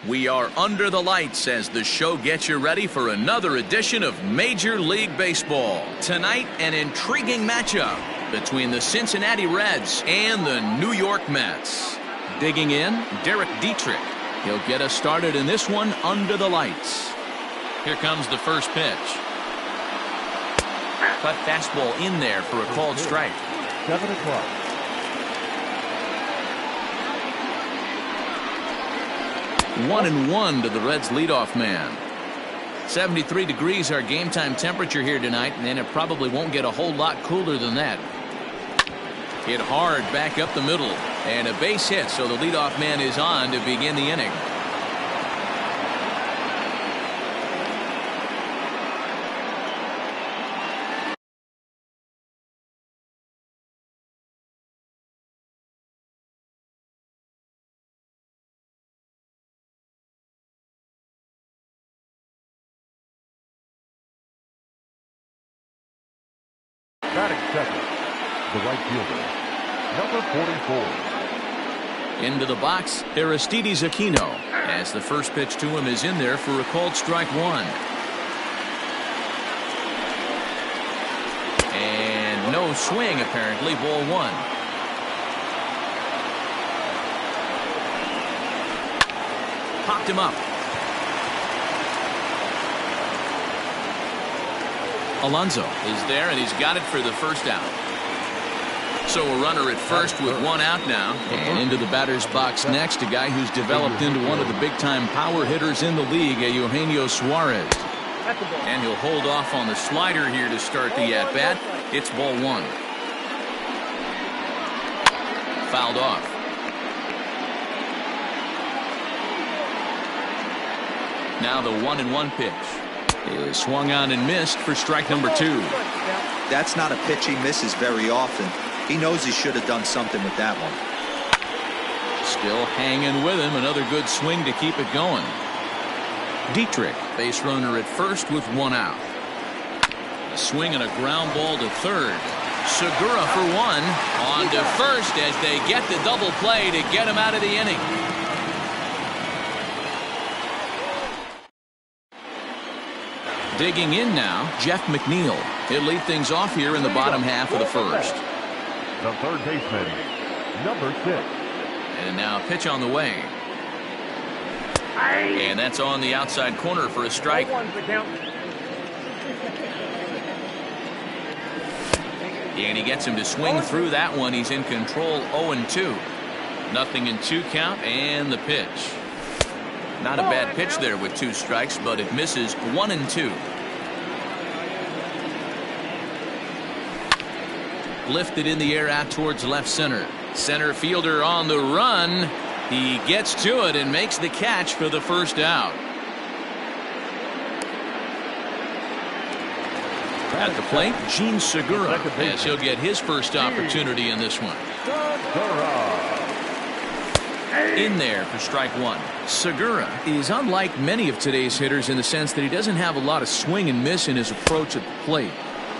We are under the lights as the show gets you ready for another edition of Major League Baseball. Tonight, an intriguing matchup between the Cincinnati Reds and the New York Mets. Digging in, Derek Dietrich. He'll get us started in this one under the lights. Here comes the first pitch. Cut fastball in there for a called strike. 7 o'clock. One and one to the Reds leadoff man. 73 degrees our game time temperature here tonight, and it probably won't get a whole lot cooler than that. Hit hard back up the middle, and a base hit, so the leadoff man is on to begin the inning. Batting second, the right fielder, number 44. Into the box, Aristides Aquino, as the first pitch to him is in there for a called strike one. And no swing, apparently, ball one. Popped him up. Alonso is there, and he's got it for the first out. So a runner at first with one out now. And into the batter's box next, a guy who's developed into one of the big-time power hitters in the league, Eugenio Suarez. And he'll hold off on the slider here to start the at-bat. It's ball one. Fouled off. Now the 1-1 pitch is swung on and missed for strike number two. That's not a pitch he misses very often. He knows he should have done something with that one. Still hanging with him. Another good swing to keep it going. Dietrich, base runner at first with one out. A swing and a ground ball to third. Segura for one. On to first as they get the double play to get him out of the inning. Digging in now, Jeff McNeil. He'll lead things off here in the bottom half of the first. The third baseman, number 6. And now a pitch on the way. And that's on the outside corner for a strike. And he gets him to swing through that one. He's in control. 0-2. Nothing in 2 count, and the pitch. Not a bad pitch there with 2 strikes, but it misses. 1-2. Lifted in the air out towards left center. Center fielder on the run. He gets to it and makes the catch for the first out. At the plate, Gene Segura, as he'll get his first opportunity in this one. In there for strike one. Segura is unlike many of today's hitters in the sense that he doesn't have a lot of swing and miss in his approach at the plate.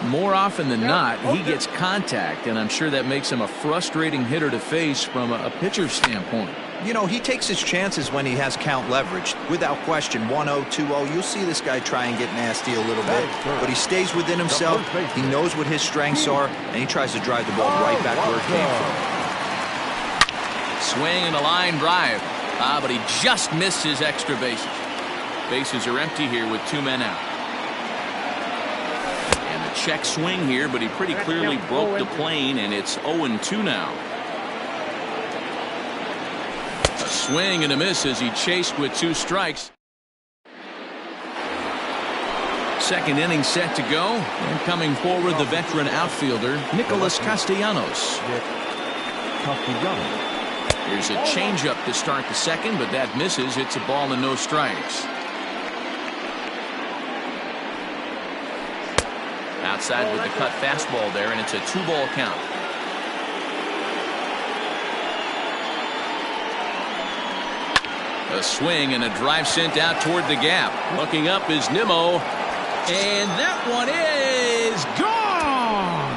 More often than not, he gets contact, and I'm sure that makes him a frustrating hitter to face from a pitcher's standpoint. You know, he takes his chances when he has count leverage. Without question, 1-0, 2-0, you'll see this guy try and get nasty a little bit. But he stays within himself. He knows what his strengths are, and he tries to drive the ball right back where it came from. Swing and a line drive. But he just missed his extra bases. Bases are empty here with 2 men out. And the check swing here, but he pretty clearly broke the plane, and it's 0-2 now. A swing and a miss as he chased with 2 strikes. Second inning set to go. And coming forward, the veteran outfielder, Nicholas Castellanos. Here's a changeup to start the second, but that misses. It's a ball and no strikes. Outside with the cut fastball there, and it's a 2-ball count. A swing and a drive sent out toward the gap. Looking up is Nimmo, and that one is gone.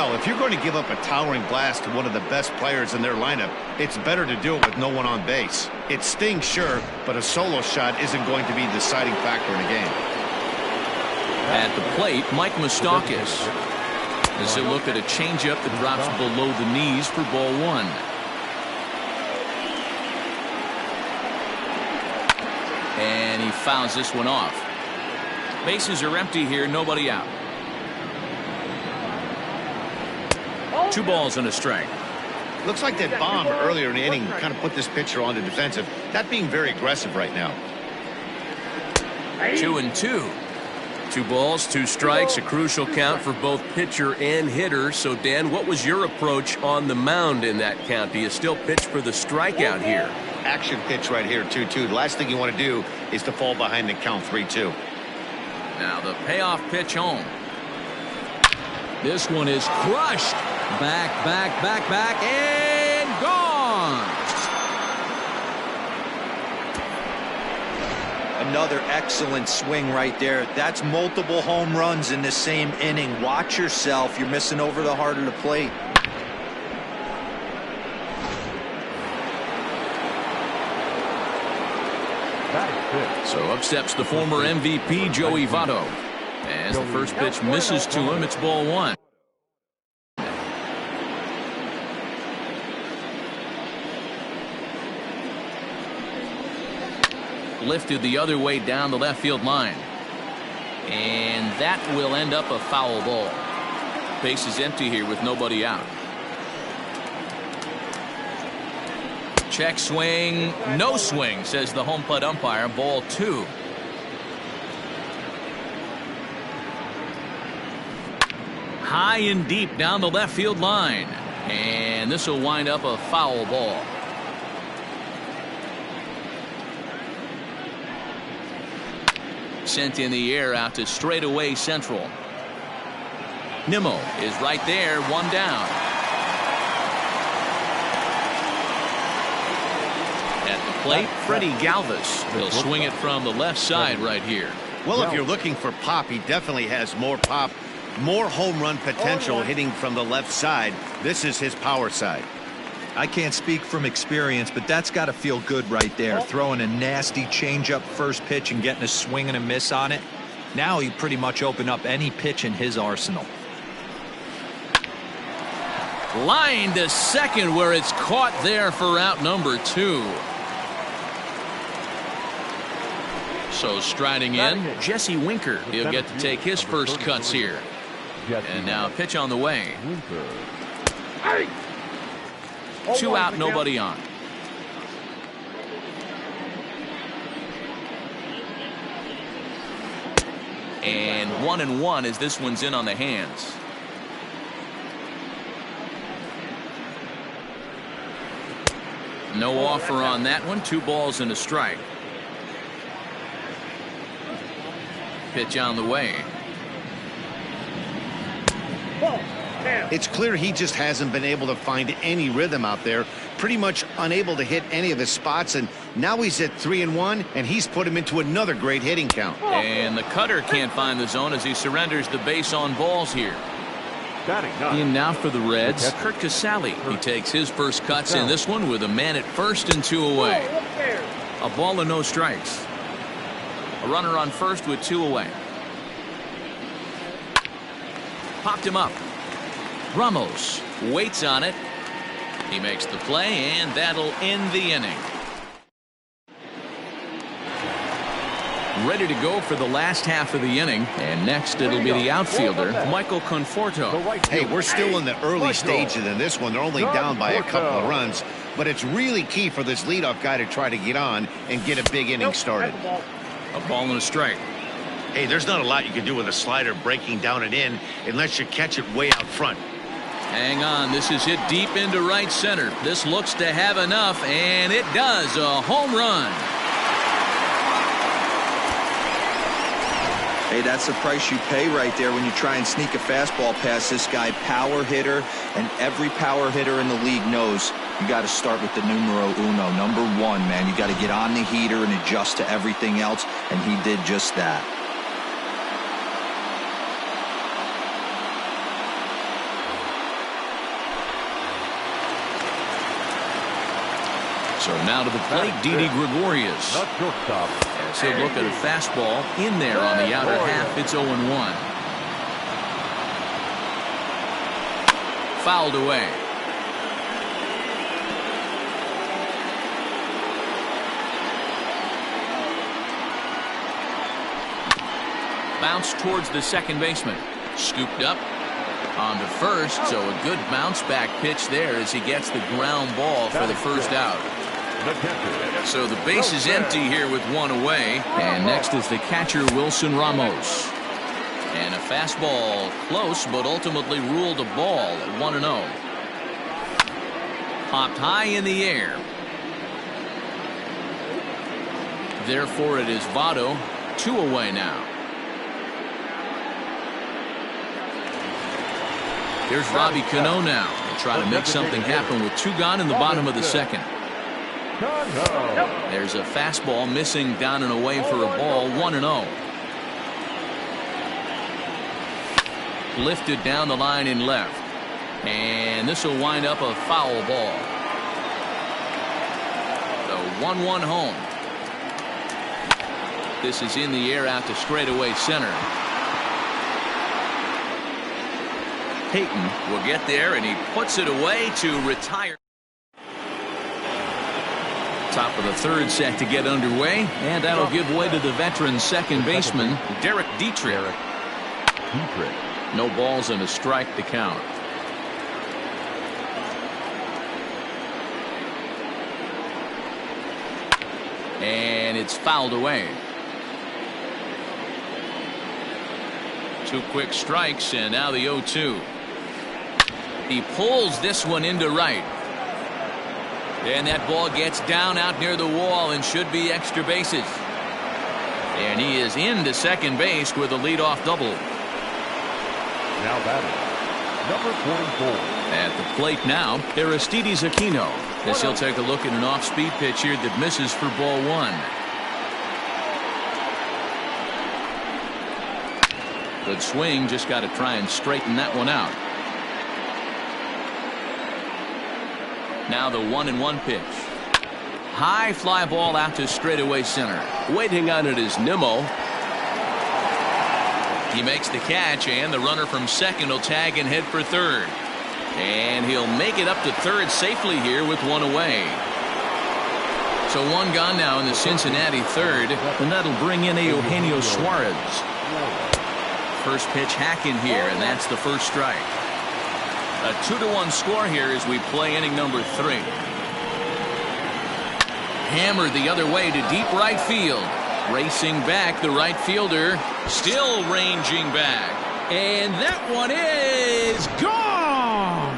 Well, if you're going to give up a towering blast to one of the best players in their lineup, it's better to do it with no one on base. It stings, sure, but a solo shot isn't going to be the deciding factor in a game. At the plate, Mike Moustakas. As he'll look at a changeup that drops below the knees for ball one. And he fouls this one off. Bases are empty here, nobody out. 2 balls and a strike. Looks like that bomb earlier in the inning kind of put this pitcher on the defensive. Not being very aggressive right now. 2-2. 2 balls, 2 strikes, a crucial count for both pitcher and hitter. So, Dan, what was your approach on the mound in that count? Do you still pitch for the strikeout here? Action pitch right here, 2-2. The last thing you want to do is to fall behind and count 3-2. Now the payoff pitch home. This one is crushed. Back, and gone. Another excellent swing right there. That's multiple home runs in the same inning. Watch yourself. You're missing over the heart of the plate. So up steps the former MVP, Joey Votto. As the first pitch misses to him, it's ball one. Lifted the other way down the left field line. And that will end up a foul ball. Base is empty here with nobody out. Check swing, no swing, says the home plate umpire. Ball 2. High and deep down the left field line. And this will wind up a foul ball. Sent in the air out to straightaway central. Nimmo is right there, 1 down. At the plate, Freddie Galvis. He'll swing it from the left side right here. Well, if you're looking for pop, he definitely has more pop, more home run potential hitting from the left side. This is his power side. I can't speak from experience, but that's got to feel good right there. Throwing a nasty changeup first pitch and getting a swing and a miss on it. Now he pretty much opened up any pitch in his arsenal. Line to second where it's caught there for out number 2. So striding in, Jesse Winker. He'll get to take his first cuts here. And now pitch on the way. 2 out, nobody on. And 1-1 as this one's in on the hands. No offer on that one. 2 balls and a strike. Pitch on the way. It's clear he just hasn't been able to find any rhythm out there. Pretty much unable to hit any of his spots, and now he's at 3-1, and he's put him into another great hitting count. And the cutter can't find the zone as he surrenders the base on balls here. In now for the Reds, Kurt Casale. He takes his first cuts in this one with a man at first and 2 away. A ball and no strikes. A runner on first with 2 away. Popped him up. Ramos waits on it. He makes the play, and that'll end the inning. Ready to go for the last half of the inning. And next it'll be the outfielder, Michael Conforto. Hey, we're still in the early stages in this one. They're only down by a couple of runs, but it's really key for this leadoff guy to try to get on and get a big inning started. A ball and a strike. Hey, there's not a lot you can do with a slider breaking down and in unless you catch it way out front. Hang on, this is hit deep into right center. This looks to have enough, and it does. A home run. Hey, that's the price you pay right there when you try and sneak a fastball past this guy. Power hitter, and every power hitter in the league knows you got to start with the numero uno, number 1, man. You got to get on the heater and adjust to everything else, and he did just that. So now to the plate, Didi Gregorius. The shortstop. As he'll look at a fastball in there on the outer half. It's 0-1. Fouled away. Bounce towards the second baseman. Scooped up on to first, so a good bounce back pitch there as he gets the ground ball for the first out. So the base is empty here with one away, and next is the catcher Wilson Ramos. And a fastball close, but ultimately ruled a ball at 1-0. Popped high in the air. Therefore it is Votto, 2 away now. Here's Robbie Cano now. He'll try to make something happen with 2 gone in the bottom of the second. There's a fastball missing down and away for a ball, 1-0. Lifted down the line in left. And this will wind up a foul ball. The 1-1 home. This is in the air out to straightaway center. Payton will get there, and he puts it away to retire. Top of the third set to get underway, and that'll give way to the veteran second baseman, Derek Dietrich. No balls and a strike to count. And it's fouled away. 2 quick strikes, and now the 0-2. He pulls this one into right. And that ball gets down out near the wall and should be extra bases. And he is into second base with a leadoff double. Now batting, number 44. At the plate now, Aristides Aquino, as he'll take a look at an off-speed pitch here that misses for ball 1. Good swing, just got to try and straighten that one out. Now the 1-1 pitch. High fly ball out to straightaway center. Waiting on it is Nimmo. He makes the catch, and the runner from second will tag and head for third. And he'll make it up to third safely here with 1 away. So 1 gone now in the Cincinnati third, and that'll bring in Eugenio Suarez. First pitch hacking here, and that's the first strike. A 2-1 score here as we play inning number 3. Hammered the other way to deep right field. Racing back, the right fielder still ranging back. And that one is gone!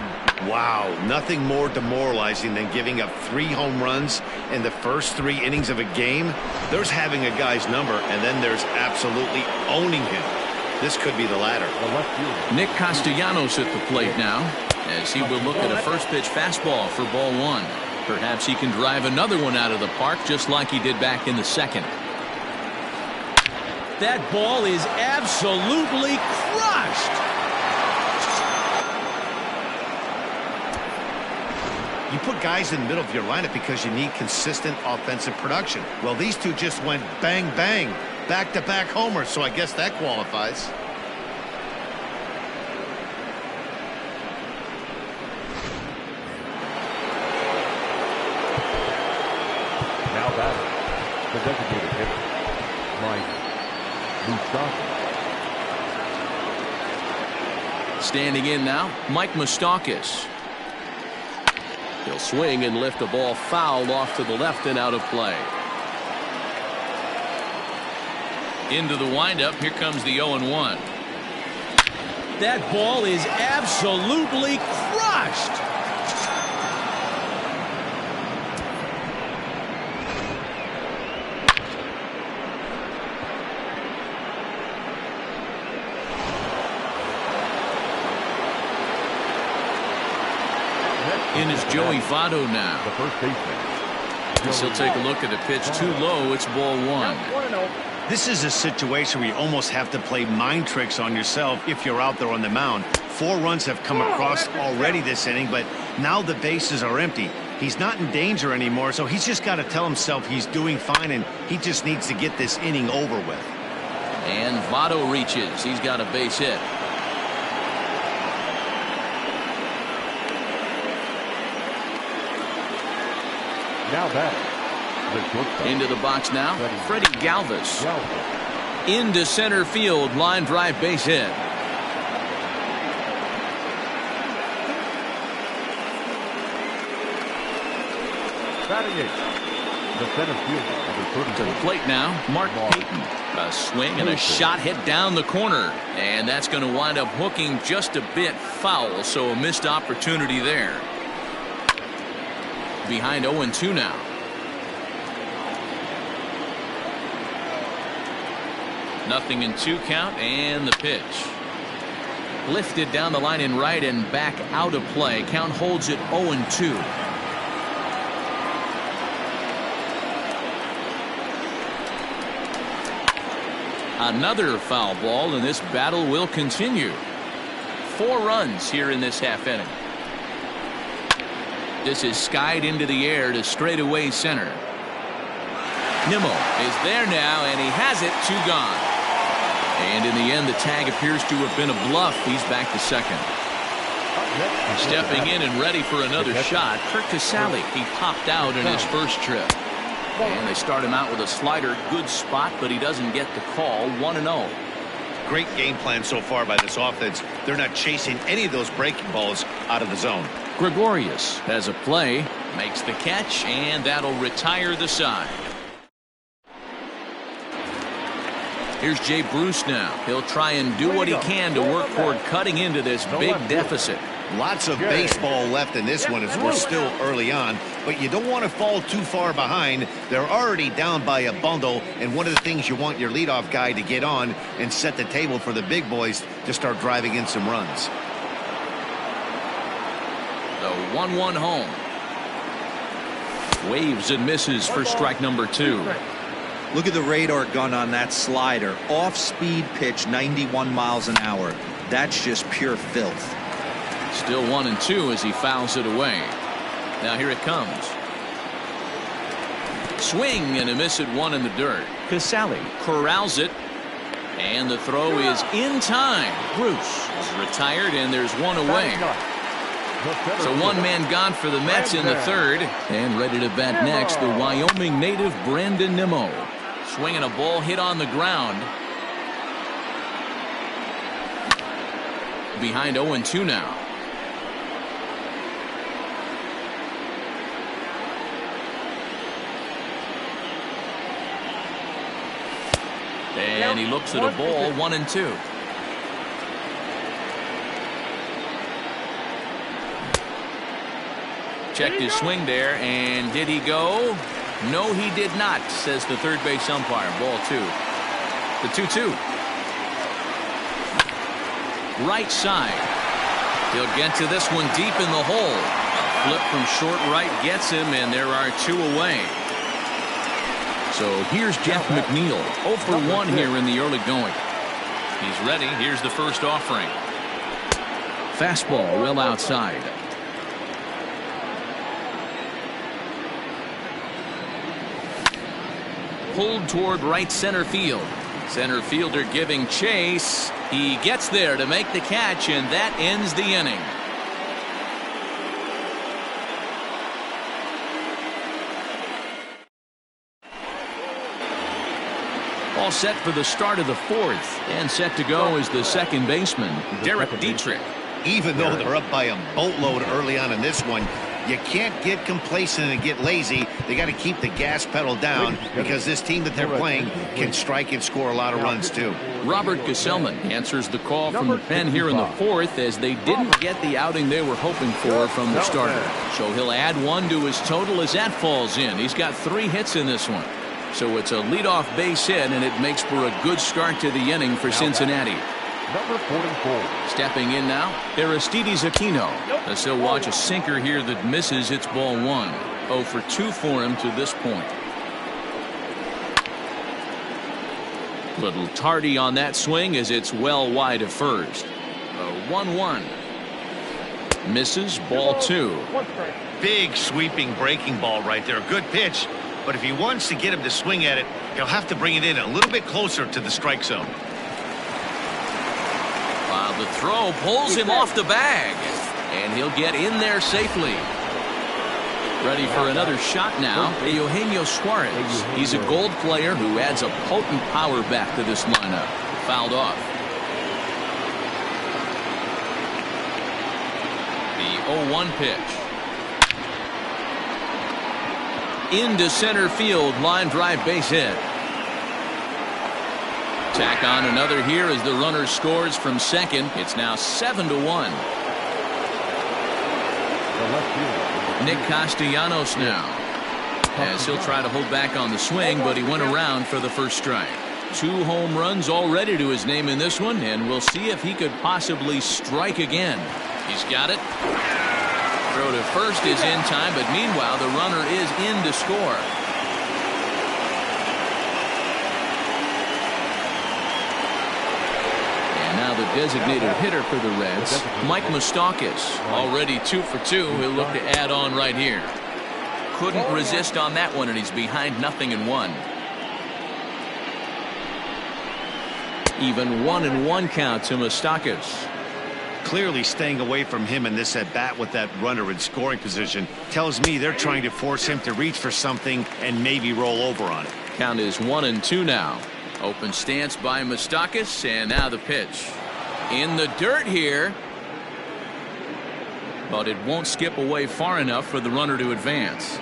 Wow, nothing more demoralizing than giving up 3 home runs in the first 3 innings of a game. There's having a guy's number, and then there's absolutely owning him. This could be the latter. Nick Castellanos at the plate now, as he will look at a first pitch fastball for ball 1. Perhaps he can drive another one out of the park just like he did back in the second. That ball is absolutely crushed. You put guys in the middle of your lineup because you need consistent offensive production. Well, these two just went bang, bang, back-to-back homers, so I guess that qualifies. Now batting, the designated hitter, Mike Moustakas. Standing in now, Mike Moustakas. He'll swing and lift a ball fouled off to the left and out of play. Into the windup, here comes the 0-1. That ball is absolutely crushed. In is Joey Votto now. The first baseman. He'll take a look at a pitch too low. It's ball 1. This is a situation where you almost have to play mind tricks on yourself if you're out there on the mound. 4 runs have come across already this inning, but now the bases are empty. He's not in danger anymore, so he's just got to tell himself he's doing fine, and he just needs to get this inning over with. And Votto reaches. He's got a base hit. Now batting. Into the box now, Freddie Galvis. Into center field, line drive base hit. Batting eighth, the center fielder, to the plate now, Mark Payton. A swing and a shot hit down the corner, and that's going to wind up hooking just a bit foul, so a missed opportunity there. Behind 0-2 now. Nothing in 2 count, and the pitch. Lifted down the line in right and back out of play. Count holds it 0-2. Another foul ball, and this battle will continue. 4 runs here in this half inning. This is skied into the air to straightaway center. Nimmo is there now, and he has it. 2 gone. And in the end, the tag appears to have been a bluff. He's back to second. Stepping in and ready for another shot, Kurt Casale. He popped out in his first trip. And they start him out with a slider. Good spot, but he doesn't get the call. 1-0. Great game plan so far by this offense. They're not chasing any of those breaking balls out of the zone. Gregorius has a play, makes the catch, and that'll retire the side. Here's Jay Bruce now. He'll try and do what he can to work toward cutting into this big deficit. Lots of baseball left in this one as we're still early on, but you don't want to fall too far behind. They're already down by a bundle, and one of the things you want your leadoff guy to get on and set the table for the big boys to start driving in some runs. The 1-1 home. Waves and misses for strike number 2. Look at the radar gun on that slider. Off-speed pitch, 91 miles an hour. That's just pure filth. Still 1-2 as he fouls it away. Now here it comes. Swing and a miss at 1 in the dirt. Casale corrals it. And the throw is in time. Bruce is retired, and there's 1 away. So 1 man gone for the Mets in the third. And ready to bat next, the Wyoming native Brandon Nimmo. Swinging a ball hit on the ground. Behind 0-2 now. And he looks at a ball. 1-2. Checked his swing there, and did he go? No, he did not, says the third base umpire. Ball 2. The 2-2. Right side. He'll get to this one deep in the hole. Flip from short right gets him, and there are 2 away. So here's Jeff McNeil. 0 for 1 here in the early going. He's ready. Here's the first offering. Fastball well outside. Pulled toward right center field. Center fielder giving chase. He gets there to make the catch, and that ends the inning. All set for the start of the 4th, and set to go is the second baseman, Derek Dietrich. Even though they're up by a boatload early on in this one, you can't get complacent and get lazy. They got to keep the gas pedal down because this team that they're playing can strike and score a lot of runs too. Robert Gesellman answers the call from the pen here in the 4th as they didn't get the outing they were hoping for from the starter. So he'll add 1 to his total as that falls in. He's got 3 hits in this one. So it's a leadoff base hit, and it makes for a good start to the inning for Cincinnati. Number 44. Stepping in now, Aristides Aquino. As he'll watch a sinker here that misses. It's ball 1. 0 for 2 for him to this point. Little tardy on that swing as it's well wide of first. A 1-1. Misses. Ball 2. big sweeping breaking ball right there. A good pitch, but if he wants to get him to swing at it, he'll have to bring it in a little bit closer to the strike zone. While the throw pulls him off the bag, and he'll get in there safely. Ready for another shot now, Eugenio Suarez. He's a gold player who adds a potent power back to this lineup. Fouled off. The 0-1 pitch. Into center field, line drive base hit. Tack on another here as the runner scores from second. It's now 7-1. Nick Castellanos now, as he'll try to hold back on the swing, but he went around for the first strike. 2 home runs already to his name in this one, and we'll see if he could possibly strike again. He's got it. Throw to first is in time, but meanwhile the runner is in to score. And now the designated hitter for the Reds, Mike Moustakas, already 2 for 2. He'll look to add on right here. Couldn't resist on that one, and he's behind 0-1. Even 1-1 count to Moustakas. Clearly staying away from him in this at-bat with that runner in scoring position tells me they're trying to force him to reach for something and maybe roll over on it. Count is 1-2 now. Open stance by Moustakas, and now the pitch. In the dirt here, but it won't skip away far enough for the runner to advance.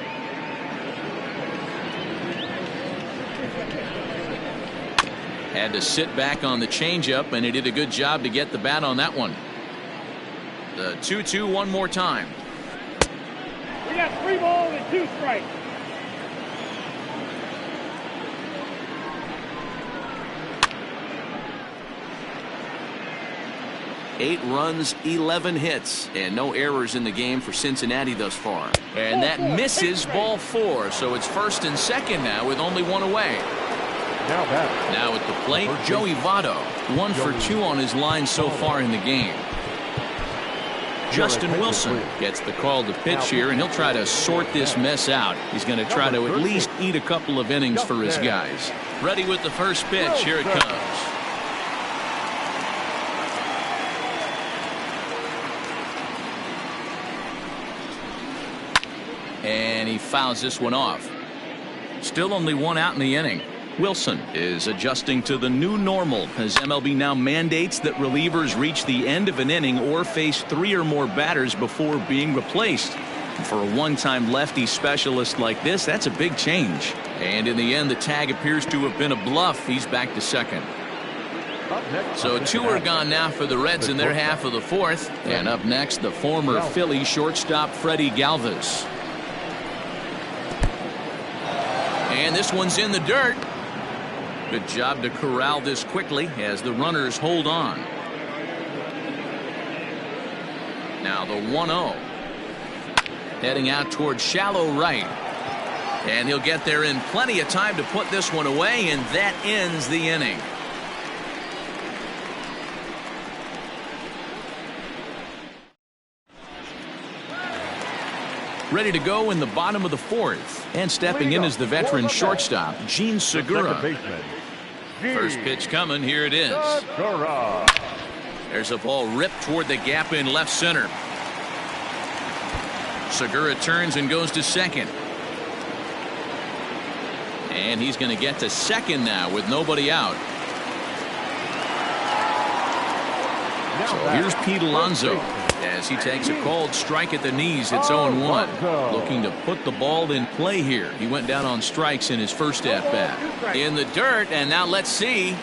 Had to sit back on the changeup, and he did a good job to get the bat on that one. The 2-2 one more time. We got 3 balls and 2 strikes. Eight runs, 11 hits, and no errors in the game for Cincinnati thus far. And that misses ball 4, so it's first and second now with only 1 away. Now at the plate, Joey Votto, 1 for 2 on his line so far in the game. Justin Wilson gets the call to pitch here, and he'll try to sort this mess out. He's going to try to at least eat a couple of innings for his guys. Ready with the first pitch. Here it comes. And he fouls this one off. Still only 1 out in the inning. Wilson is adjusting to the new normal as MLB now mandates that relievers reach the end of an inning or face 3 or more batters before being replaced. For a one-time lefty specialist like this, that's a big change. And in the end, the tag appears to have been a bluff. He's back to second. So 2 are gone now for the Reds in their half of the 4th. And up next, the former Philly shortstop Freddie Galvis. And this one's in the dirt. Good job to corral this quickly as the runners hold on. Now the 1-0. Heading out towards shallow right. And he'll get there in plenty of time to put this one away, and that ends the inning. Ready to go in the bottom of the 4th. And stepping in is the veteran shortstop, Gene Segura. First pitch coming. Here it is. There's a ball ripped toward the gap in left center. Segura turns and goes to second. And he's going to get to second now with nobody out. So here's Pete Alonso as he takes a called strike at the knees. It's 0-1. Looking to put the ball in play here. He went down on strikes in his first at-bat. In the dirt, and now let's see.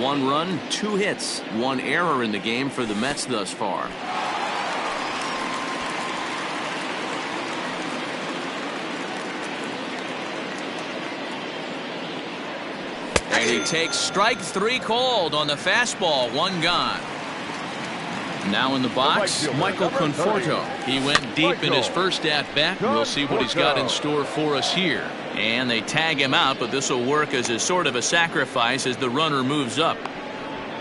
1 run, 2 hits, 1 error in the game for the Mets thus far. And he takes strike 3 called on the fastball. 1 gone. Now in the box, Michael Conforto. He went deep in his first at-bat. We'll see what he's got in store for us here. And they tag him out, but this will work as a sort of a sacrifice as the runner moves up.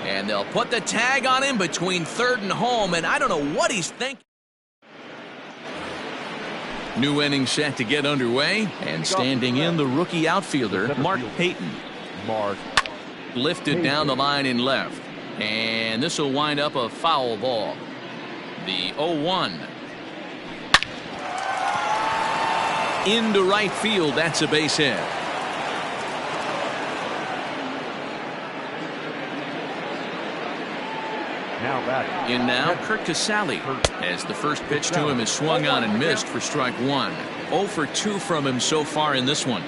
And they'll put the tag on him between third and home, and I don't know what he's thinking. New inning set to get underway, and standing in the rookie outfielder, Mark Payton. Mark. Lifted down the line in left. And this will wind up a foul ball. The 0-1. Into right field, that's a base hit. Now back. In now, Kirk Casale, as the first pitch to him is swung on and missed for strike one. 0 for 2 from him so far in this one.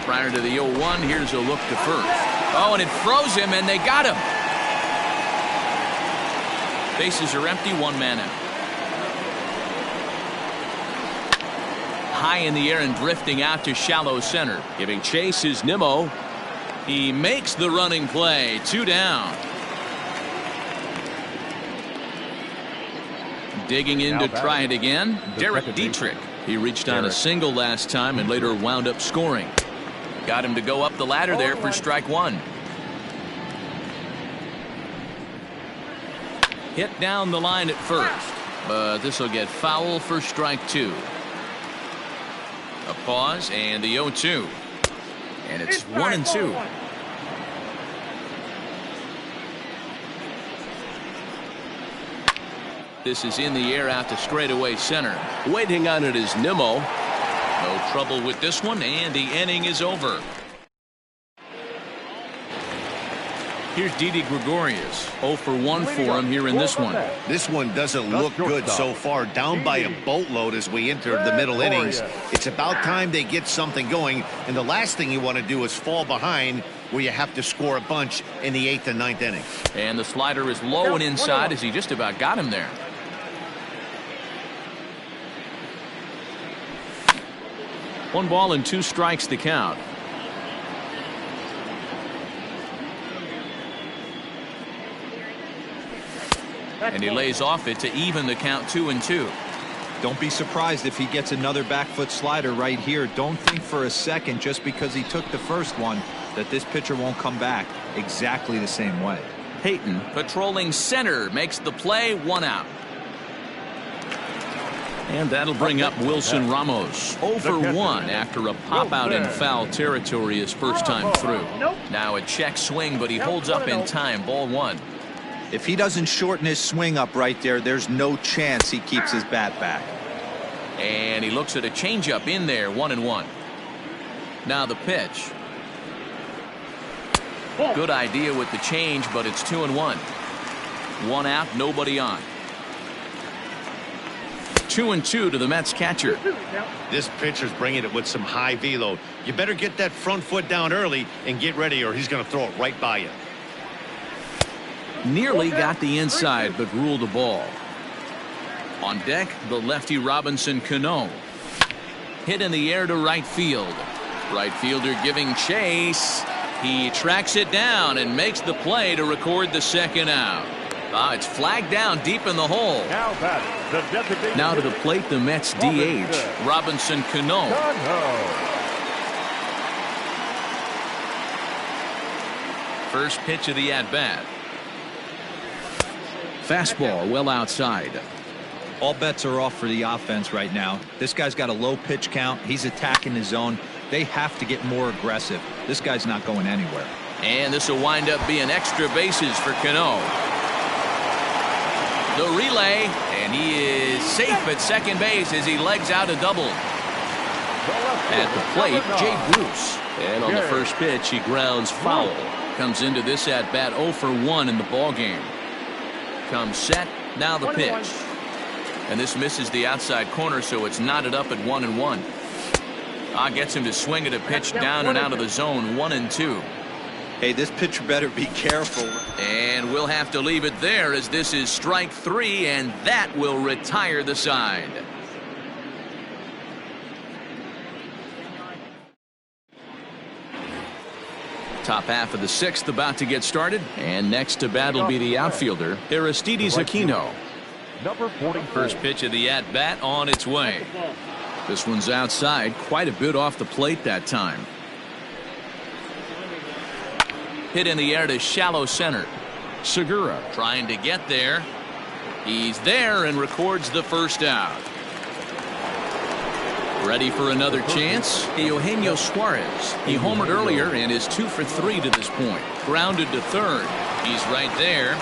Prior to the 0-1, here's a look to first. Oh, and it froze him, and they got him. Bases are empty, 1 man out. High in the air and drifting out to shallow center. Giving chase is Nimmo. He makes the running play. 2 down. Digging in to try it again, Derek Dietrich. He reached on a single last time and later wound up scoring. Got him to go up the ladder there for strike one. Hit down the line at first, but this will get foul for strike two. A pause and the 0-2. And it's 1-2. This is in the air out to straightaway center. Waiting on it is Nimmo. No trouble with this one, and the inning is over. Here's Didi Gregorius. 0 for 1 for him here in this one. This one doesn't look good so far. Down by a boatload as we enter the middle innings. It's about time they get something going, and the last thing you want to do is fall behind where you have to score a bunch in the 8th and 9th inning. And the slider is low and inside as he just about got him there. One ball and 2 strikes to count. And he lays off it to even the count 2-2. Don't be surprised if he gets another back foot slider right here. Don't think for a second, just because he took the first one, that this pitcher won't come back exactly the same way. Payton patrolling center makes the play, 1 out. And that'll bring up Wilson Ramos. 0 for 1 after a pop out in foul territory his first time through. Now a check swing, but he holds up in time. Ball 1. If he doesn't shorten his swing up right there, there's no chance he keeps his bat back. And he looks at a changeup in there, 1-1. Now the pitch. Good idea with the change, but it's 2-1. 1 out, nobody on. 2-2 to the Mets catcher. This pitcher's bringing it with some high velo. You better get that front foot down early and get ready, or he's going to throw it right by you. Nearly got the inside, but ruled a ball. On deck, the lefty Robinson Cano. Hit in the air to right field. Right fielder giving chase. He tracks it down and makes the play to record the second out. It's flagged down deep in the hole. Now to the plate, the Mets DH, Robinson Cano. First pitch of the at-bat. Fastball well outside. All bets are off for the offense right now. This guy's got a low pitch count. He's attacking the zone. They have to get more aggressive. This guy's not going anywhere. And this will wind up being extra bases for Cano. The relay, and he is safe at second base as he legs out a double. At the plate, Jay Bruce. And on the first pitch, he grounds foul. Comes into this at bat 0 for 1 in the ball game. Comes set, now the pitch. And this misses the outside corner, so it's knotted up at 1-1. Gets him to swing at a pitch down and out of the zone, 1-2. Hey, this pitcher better be careful. And we'll have to leave it there as this is strike 3, and that will retire the side. Top half of the 6th about to get started, and next to bat will be the outfielder, Aristides Aquino. Number 44. First pitch of the at-bat on its way. This one's outside, quite a bit off the plate that time. Hit in the air to shallow center. Segura trying to get there. He's there and records the first out. Ready for another chance? Eugenio Suarez. He homered earlier and is 2 for 3 to this point. Grounded to third. He's right there.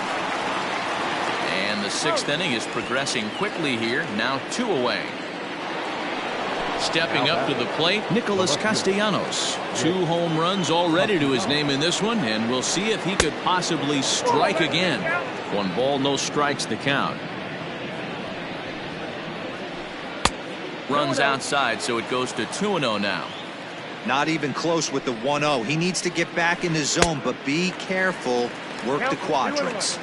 And the 6th inning is progressing quickly here. Now 2 away. Stepping up to the plate, Nicholas Castellanos. 2 home runs already to his name in this one, and we'll see if he could possibly strike again. 1 ball, no strikes the count. Runs outside, so it goes to 2-0 now. Not even close with the 1-0. He needs to get back in the zone, but be careful. Work the quadrants.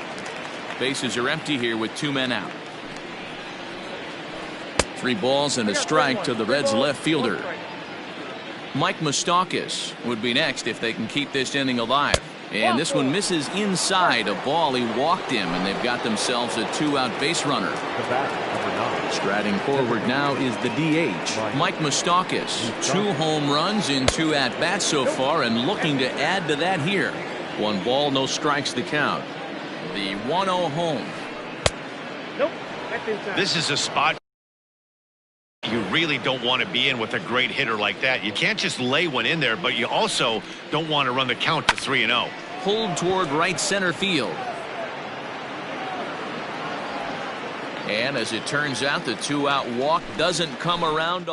Bases are empty here with 2 men out. 3 balls and a strike to the Reds left fielder. Mike Moustakas would be next if they can keep this inning alive. And this one misses inside a ball. He walked him, and they've got themselves a 2-out base runner. Striding forward now is the DH, Mike Moustakas. 2 home runs in 2 at-bats so far, and looking to add to that here. 1 ball, no strikes the count. The 1-0 home. This is a spot you really don't want to be in with a great hitter like that. You can't just lay one in there, but you also don't want to run the count to 3-0. Pulled toward right center field. And as it turns out, the 2-out walk doesn't come around.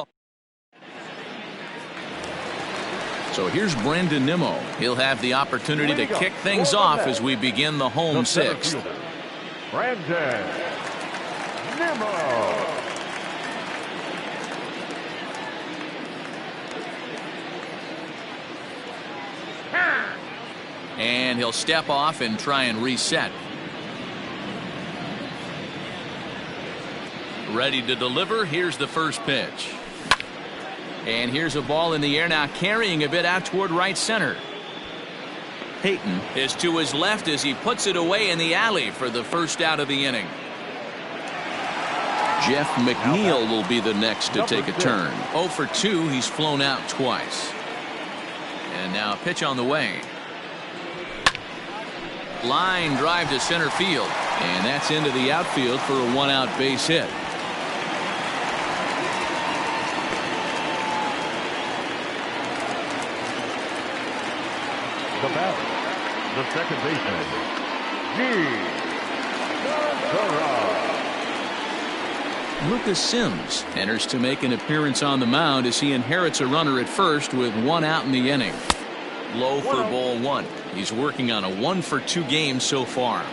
So here's Brandon Nimmo. He'll have the opportunity to kick things off as we begin the home 6th. Brandon Nimmo. And he'll step off and try and reset. Ready to deliver. Here's the first pitch. And here's a ball in the air now, carrying a bit out toward right center. Payton is to his left as he puts it away in the alley for the first out of the inning. Jeff McNeil will be the next to take a turn. 0 for 2. He's flown out twice. And now a pitch on the way. Line drive to center field, and that's into the outfield for a 1-out base hit. The batter, the second baseman, Lucas Sims enters to make an appearance on the mound as he inherits a runner at first with 1 out in the inning. Low for ball 1. He's working on a 1 for 2 game so far.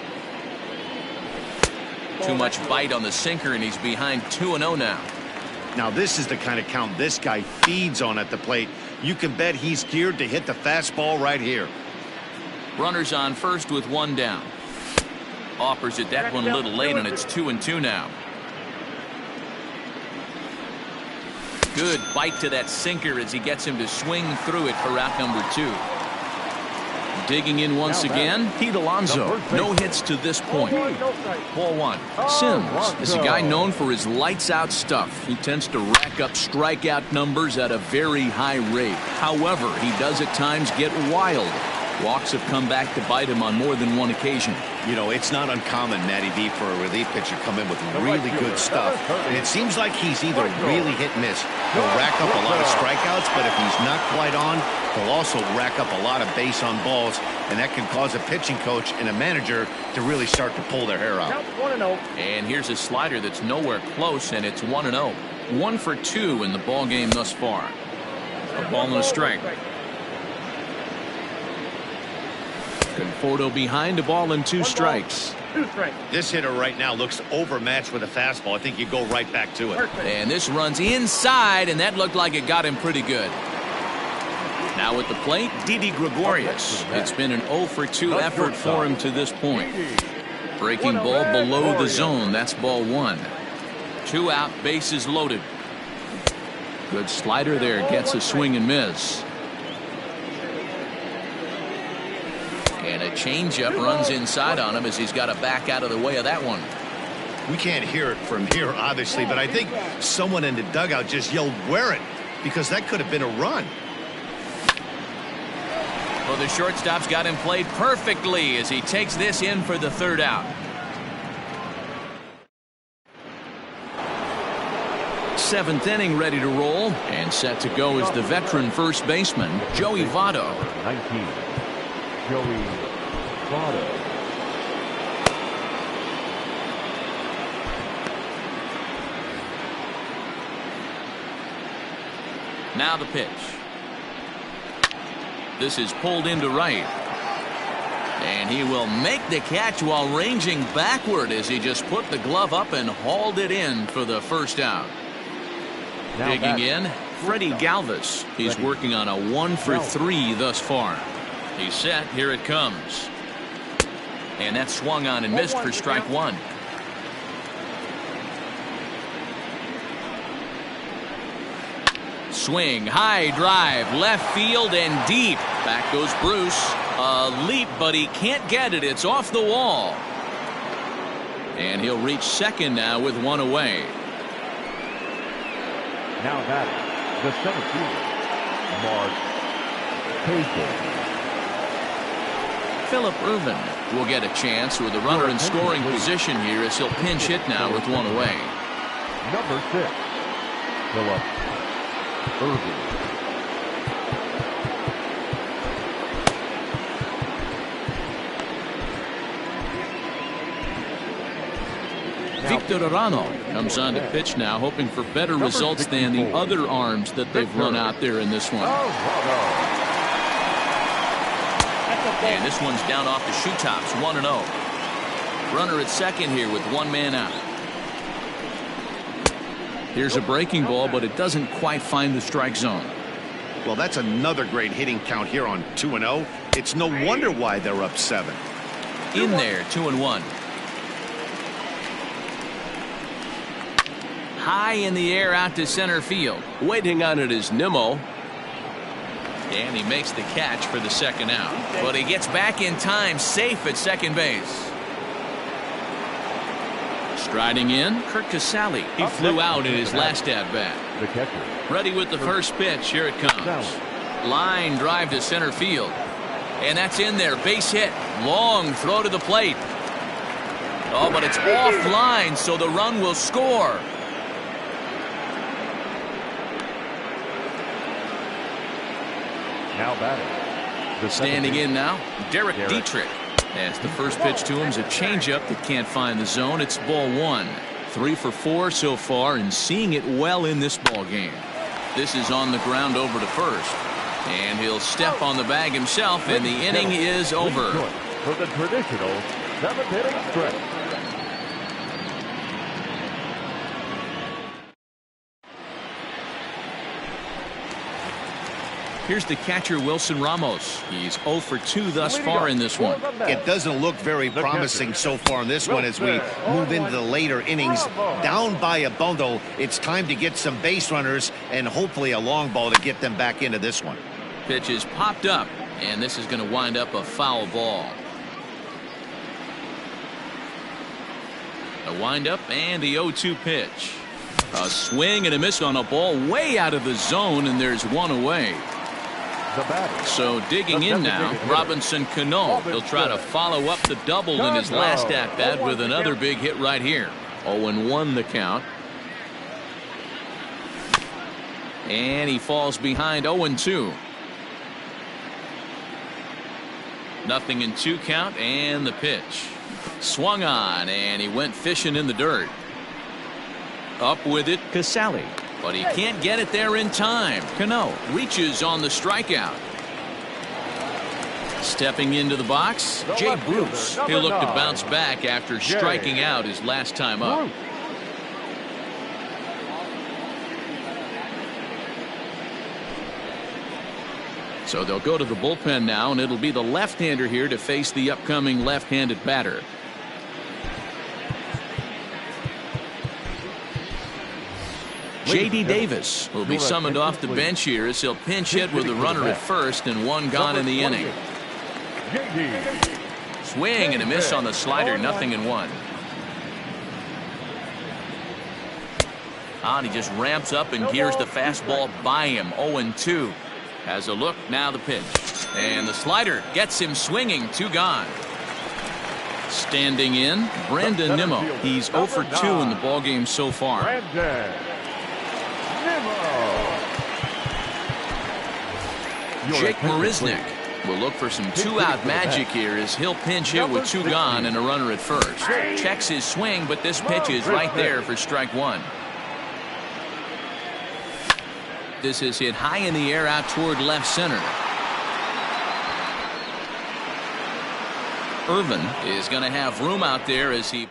Too much bite on the sinker, and he's behind 2-0 now. Now this is the kind of count this guy feeds on at the plate. You can bet he's geared to hit the fastball right here. Runners on first with 1 down. Offers it that one a little late, and it's 2-2 now. Good bite to that sinker as he gets him to swing through it for out number 2. Digging in once again, Pete Alonso. No hits to this point. Ball 1. Sims is a guy known for his lights-out stuff. He tends to rack up strikeout numbers at a very high rate. However, he does at times get wild. Walks have come back to bite him on more than one occasion. You know, it's not uncommon, Matty V, for a relief pitcher to come in with really good stuff. And it seems like he's either really hit and miss. He'll rack up a lot of strikeouts, but if he's not quite on, he'll also rack up a lot of base on balls, and that can cause a pitching coach and a manager to really start to pull their hair out. And here's a slider that's nowhere close, and it's 1-0. 1 for 2 in the ball game thus far. A ball and a strike. Conforto behind, a ball and 2 strikes. This hitter right now looks overmatched with a fastball. I think you go right back to it. And this runs inside, and that looked like it got him pretty good. Now at the plate, Didi Gregorius. It's been an 0 for 2 effort for him to this point. Breaking ball below the zone. That's ball 1. 2 out, bases loaded. Good slider there, gets a swing and miss. And a changeup runs inside on him as he's got to back out of the way of that one. We can't hear it from here, obviously, but I think someone in the dugout just yelled, "Wear it," because that could have been a run. Well, the shortstop's got him played perfectly as he takes this in for the third out. Seventh inning ready to roll, and set to go is the veteran first baseman, Joey Votto. 19, Joey Votto. Now the pitch. This is pulled into right. And he will make the catch while ranging backward as he just put the glove up and hauled it in for the first out. Now Digging in, Freddie Galvis. He's working on a 1-for-3 thus far. He's set. Here it comes. And that swung on and missed for strike one. Swing, high drive, left field and deep. Back goes Bruce. A leap, but he can't get it. It's off the wall. And he'll reach second now with one away. Now batting, the center fielder, Mark Payton. Philip Irvin will get a chance with a runner in scoring position here as he'll pinch hit now with one away. Number 6, Philip Irvin. Victor Arano comes on to pitch now, hoping for better results than the other arms that they've run out there in this one. And this one's down off the shoe tops, 1-0. Runner at second here with one man out. Here's a breaking ball, but it doesn't quite find the strike zone. Well, that's another great hitting count here on 2-0. It's no wonder why they're up 7. In there, 2-1. High in the air out to center field. Waiting on it is Nimmo. And he makes the catch for the second out. But he gets back in time, safe at second base. Striding in, Kurt Casale. He flew out in his last at-bat. The catcher. Ready with the first pitch. Here it comes. Line drive to center field. And that's in there. Base hit. Long throw to the plate. Oh, but it's offline, so the run will score. Now batting. Standing in now, Derek Dietrich. As the first pitch to him is a changeup that can't find the zone. It's ball one. 3 for 4 so far and seeing it well in this ball game. This is on the ground over to first. And he'll step on the bag himself, and the inning is over. For the traditional 7th inning stretch. Here's the catcher, Wilson Ramos. He's 0 for 2 thus far in this one. It doesn't look very promising so far in this one as we move into the later innings. Down by a bundle, it's time to get some base runners and hopefully a long ball to get them back into this one. Pitch is popped up, and this is going to wind up a foul ball. A windup and the 0-2 pitch. A swing and a miss on a ball way out of the zone, and there's one away. So digging in now, Robinson Cano. He'll try to follow up the double in his last at-bat with another big hit right here. 0-1 the count. And he falls behind 0-2. Nothing in 2 count, and the pitch. Swung on, and he went fishing in the dirt. Up with it, Casale. But he can't get it there in time. Cano reaches on the strikeout. Stepping into the box, Jay Bruce. He'll look to bounce back after striking out his last time up. So they'll go to the bullpen now, and it'll be the left-hander here to face the upcoming left-handed batter. J.D. Davis will be summoned off the bench here as he'll pinch hit with a runner at first and one gone in the inning. Swing and a miss on the slider, 0-1. And he just ramps up and gears the fastball by him. 0-2. Has a look, now the pitch. And the slider gets him swinging. 2 gone. Standing in, Brandon Nimmo. He's 0 for 2 in the ballgame so far. Brandon Nimmo. Jake Marisnik will look for some 2-out magic here as he'll pinch hit with 2 gone and a runner at first. Checks his swing, but this pitch is right there for strike 1. This is hit high in the air out toward left center. Irvin is going to have room out there as he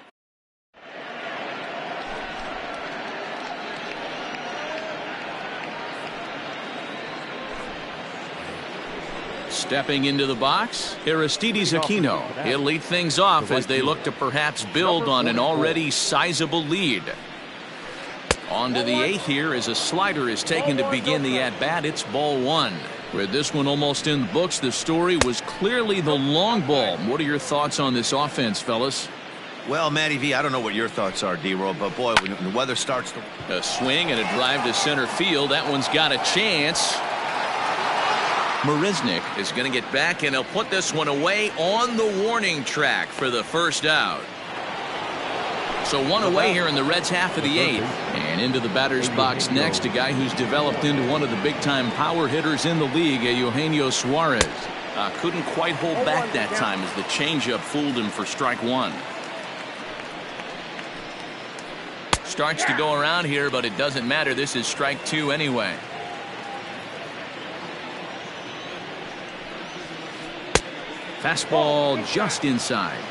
stepping into the box. Aristides Aquino. He'll lead things off as they look to perhaps build on an already sizable lead. On to the 8th here as a slider is taken to begin the at-bat. It's ball 1. With this one almost in the books, the story was clearly the long ball. What are your thoughts on this offense, fellas? Well, Matty V, I don't know what your thoughts are, D-Roll, but boy, when the weather starts to... A swing and a drive to center field. That one's got a chance. Marisnik is going to get back, and he'll put this one away on the warning track for the first out. So 1 away here in the Reds' half of the 8th. And into the batter's box next, a guy who's developed into one of the big-time power hitters in the league, Eugenio Suarez. Couldn't quite hold back that time as the changeup fooled him for strike 1. Starts to go around here, but it doesn't matter. This is strike 2 anyway. Fastball just inside.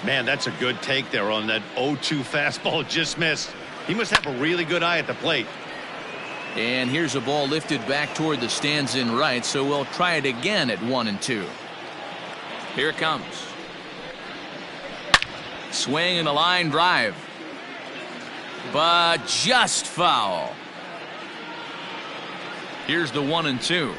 Man, that's a good take there on that 0-2 fastball just missed. He must have a really good eye at the plate. And here's a ball lifted back toward the stands in right, so we'll try it again at 1-2. Here it comes. Swing and a line drive. But just foul. Here's the 1-2.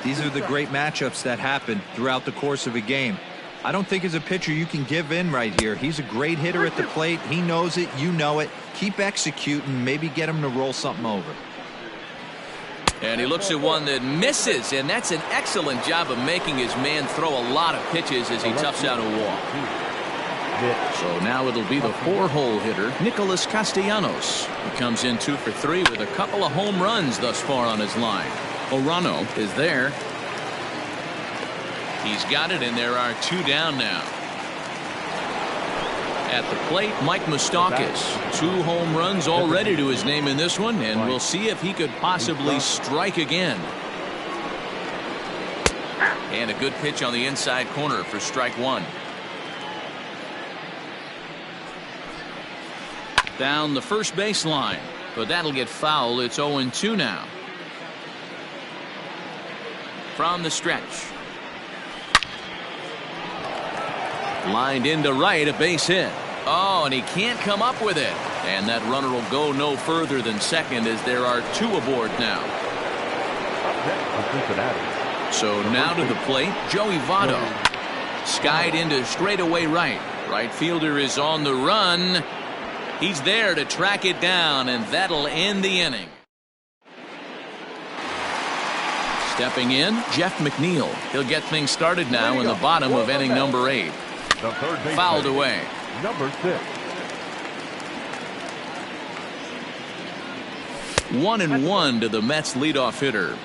These are the great matchups that happen throughout the course of a game. I don't think as a pitcher you can give in right here. He's a great hitter at the plate. He knows it. You know it. Keep executing. Maybe get him to roll something over. And he looks at one that misses, and that's an excellent job of making his man throw a lot of pitches as he toughs out a walk. So now it'll be the 4-hole hitter, Nicholas Castellanos. He comes in 2 for 3 with a couple of home runs thus far on his line. Orano is there. He's got it, and there are 2 down now. At the plate, Mike Moustakas. 2 home runs already to his name in this one, and we'll see if he could possibly strike again. And a good pitch on the inside corner for strike 1. Down the first baseline, but that'll get foul. It's 0-2 now. From the stretch. Lined into right, a base hit. Oh, and he can't come up with it. And that runner will go no further than second as there are 2 aboard now. So now to the plate, Joey Votto. Skied into straightaway right. Right fielder is on the run. He's there to track it down, and that'll end the inning. Stepping in, Jeff McNeil. He'll get things started now in the bottom of inning number 8. Fouled away. Number 6. 1-1 to the Mets leadoff hitter.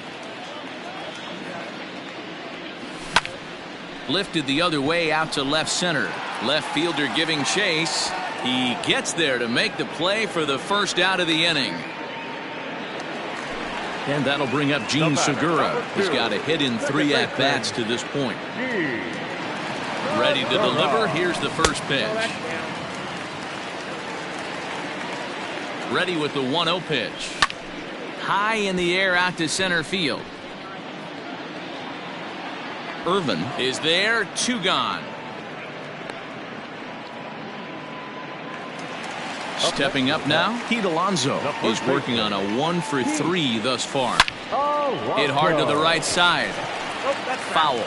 Lifted the other way out to left center. Left fielder giving chase. He gets there to make the play for the first out of the inning. And that'll bring up Gene Segura. He's got a hit in 3 at-bats to this point. Ready to deliver. Here's the first pitch. Ready with the 1-0 pitch. High in the air out to center field. Irvin is there. 2 gone. Stepping up now, Pete Alonso. He's working on a 1 for 3 thus far. Hit hard to the right side. Foul.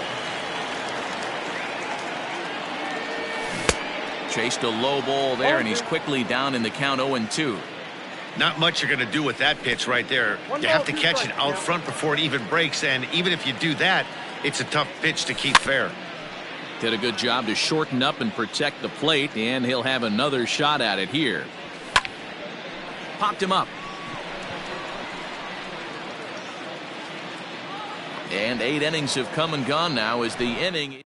Chased a low ball there, and he's quickly down in the count 0-2. Not much you're going to do with that pitch right there. You have to catch it out front before it even breaks, and even if you do that, it's a tough pitch to keep fair. Did a good job to shorten up and protect the plate, and he'll have another shot at it here. Popped him up. And 8 innings have come and gone now as the inning.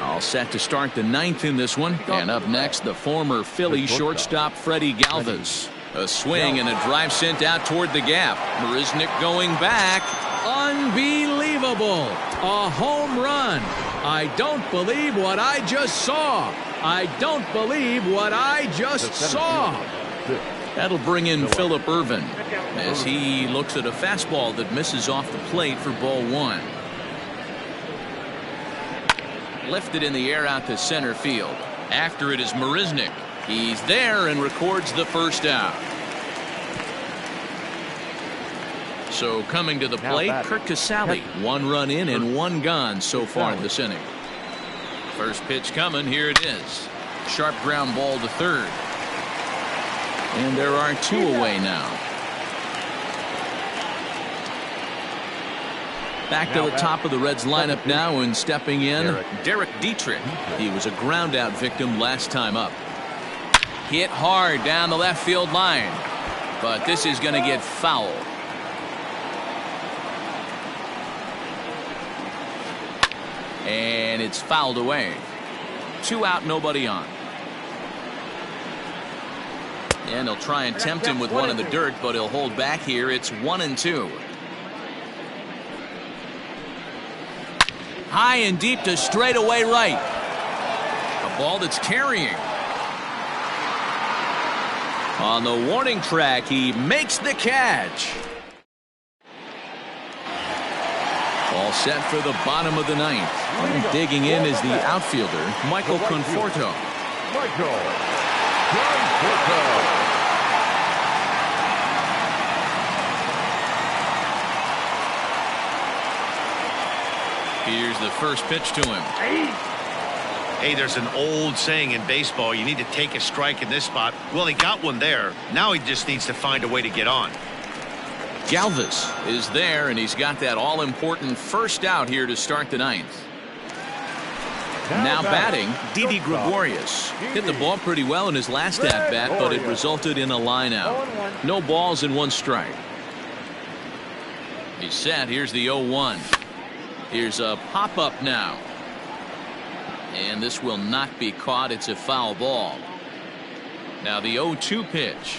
All set to start the 9th in this one. And up next, the former Philly shortstop Freddie Galvis. A swing and a drive sent out toward the gap. Marisnick going back. Unbelievable. A home run. I don't believe what I just saw. I don't believe what I just saw. That'll bring in Phillip Ervin as he looks at a fastball that misses off the plate for ball 1. Lifted in the air out to center field. After it is Marisnick. He's there and records the first out. So coming to the plate, Kurt Casale. 1 run in and 1 gone so far in this inning. First pitch coming. Here it is. Sharp ground ball to third. And there are 2 away now. Back to the top of the Reds lineup now, and stepping in, Derek Dietrich. He was a ground out victim last time up. Hit hard down the left field line, but this is going to get foul. And it's fouled away. 2 out, nobody on. And he'll try and tempt him with one in the dirt, but he'll hold back here. It's 1-2. High and deep to straightaway right. A ball that's carrying. On the warning track, he makes the catch. All set for the bottom of the 9th. And digging in is the outfielder, Michael Conforto. Michael Conforto. Here's the first pitch to him. Hey, there's an old saying in baseball, you need to take a strike in this spot. Well, he got one there. Now he just needs to find a way to get on. Galvis is there, and he's got that all-important first out here to start the 9th. Now batting, Didi Gregorius. Hit the ball pretty well in his last at-bat, but it resulted in a line out. No balls and 1 strike. He's set. Here's the 0-1. Here's a pop-up now. And this will not be caught. It's a foul ball. Now the 0-2 pitch.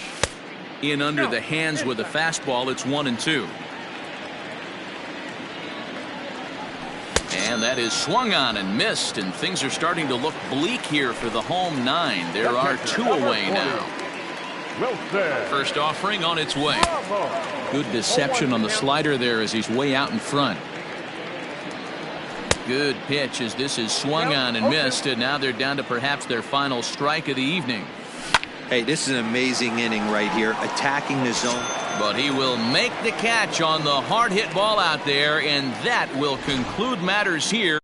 In under the hands with a fastball. It's 1-2. And that is swung on and missed, and things are starting to look bleak here for the home 9. There are 2 away now. First offering on its way. Good deception on the slider there as he's way out in front. Good pitch as this is swung on and missed, and now they're down to perhaps their final strike of the evening. Hey, this is an amazing inning right here, attacking the zone. But he will make the catch on the hard hit ball out there, and that will conclude matters here.